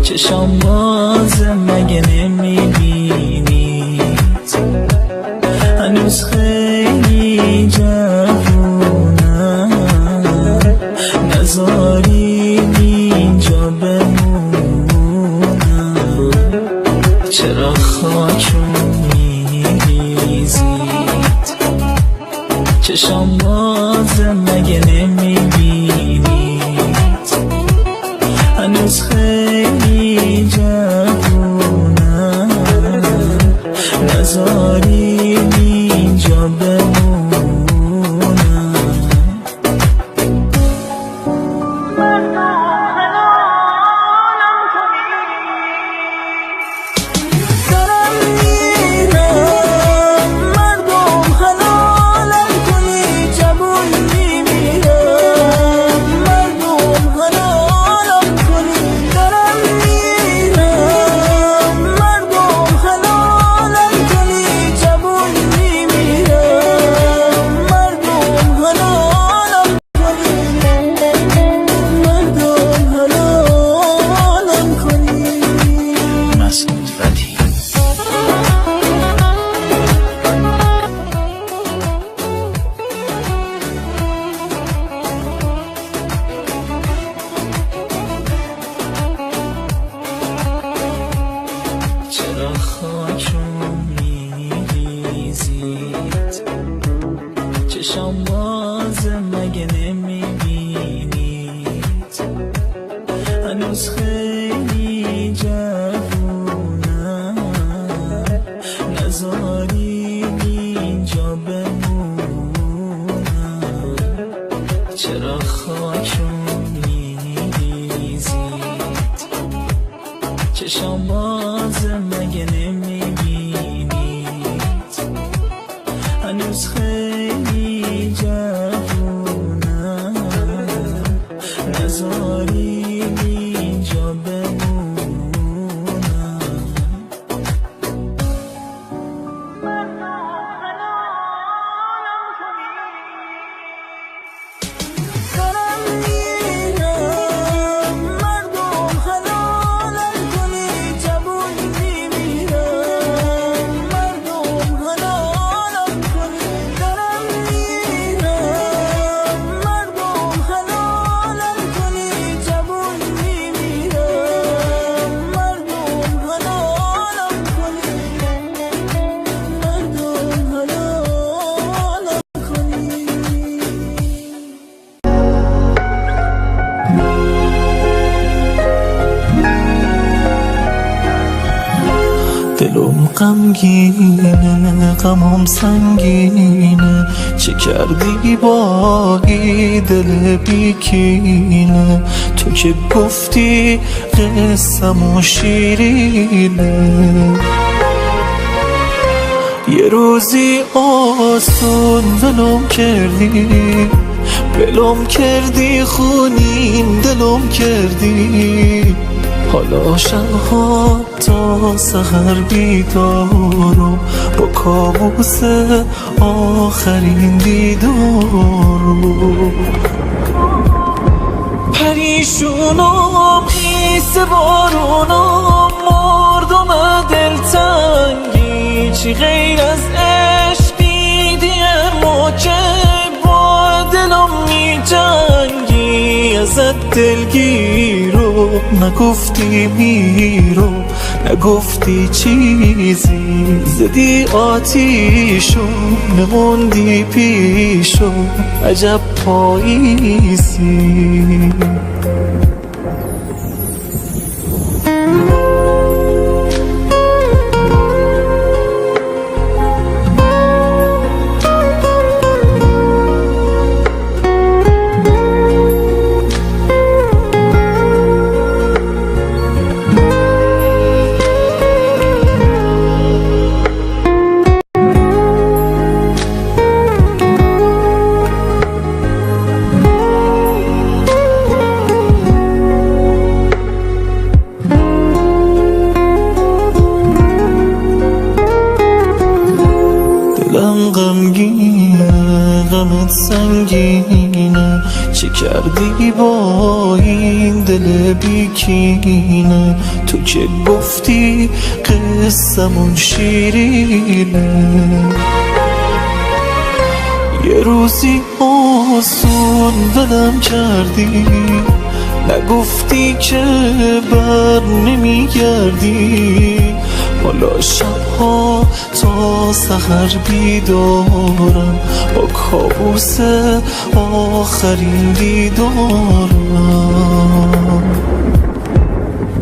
چشام بازه مگه نمیبینید هنوز خیلی جوونم نذارید اینجا بمونم چرا خاکون میریزید چشام بازه مگه نمیبینید هنوز خیلی جوونم نذارید اینجا بمونم دارم میرم مردم حلالم کنی جوون میمیرم مردم حلالم کنی دارم میرم مردم حلالم کنی جوون میمیرم مردم حلالم کنی مردم حلالم کنی مسعود فتحی چرا خاکون میریزید چشام بازه مگه نمیبینید هنوز خیلی جوونم نذارید اینجا بمونم چرا خاکون میریزید چشام بازه مگه نمیبینید هنوز خیلی جوونم نذارید اینجا بمونم دارم میرم مردم حلالم کنی جوون میمیرم مردم حلالم کنی دارم میرم مردم حلالم کنی جوون میمیرم مردم حلالم کنی مردم حلالم کنی دلم غمگینه غمم سنگینه چه کردی با این دل بیکینه تو که گفتی قصم و شیرینه یه روزی آسون ولم کردی خونین دلم کردی حالا شبها تا سحر بیدارم با کابوس آخرین دیدارم پریشونم خیس بارونم مردم دلتنگی چی غیر از عشقی دیگه ما که با دلم می جنگی ازت دلگیرو نگفتی میرو نگفتی چیزی زدی آتیشو نموندی پیشو عجب پاییزی غمگینه، غمت سنگینه، چه کردی با این دل بیکینه؟ تو که گفتی قصه‌مون شیرینه. یه روزی آسون ولم کردی، نگفتی که بر نمیگردی. حالا شبها تا سحر بیدارم، با کابوس آخرین دیدارم.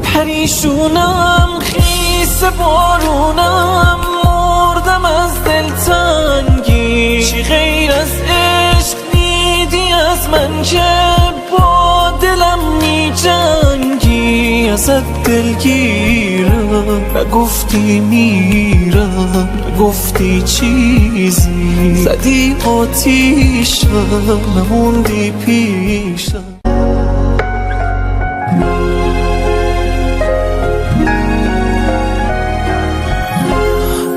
پریشونم، خیس بارونم، مردم از دلتنگی. چی غیر از عشق دیدی از من که با دلم می جنگی؟ ازت دلگیرم، نگفتی میرم، نگفتی چیزی، زدی آتیشم، نموندی پیشم.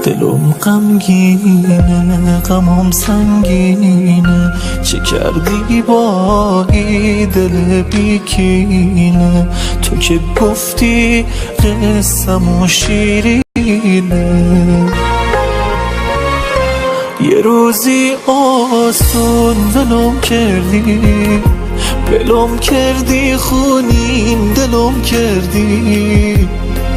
دلم غمگینه، غمم سنگینه، چه کردی با این دل بیکینه؟ تو که گفتی قصه‌مون شیرینه. یه روزی آسون ولم کردی، خونین دلم کردی.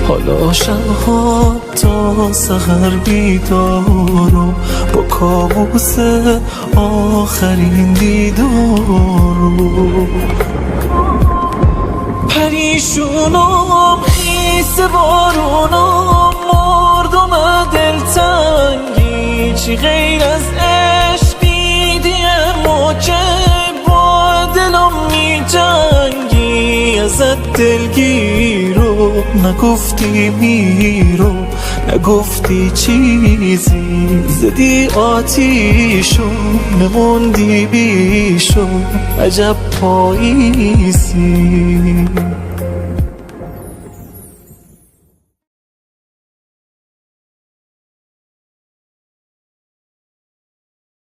حالا شبها تا سحر بیدارم، با کابوس آخرین دیدارم. پریشونم، خیس بارونم، مردم دلتنگی. چی غیر از عشق دیدی اما که با دلم می جنگی؟ ازت دلگیرم، نگفتی میرم، نگفتی چیزی، زدی آتیشم، نموندی بیشم، عجب پاییزی.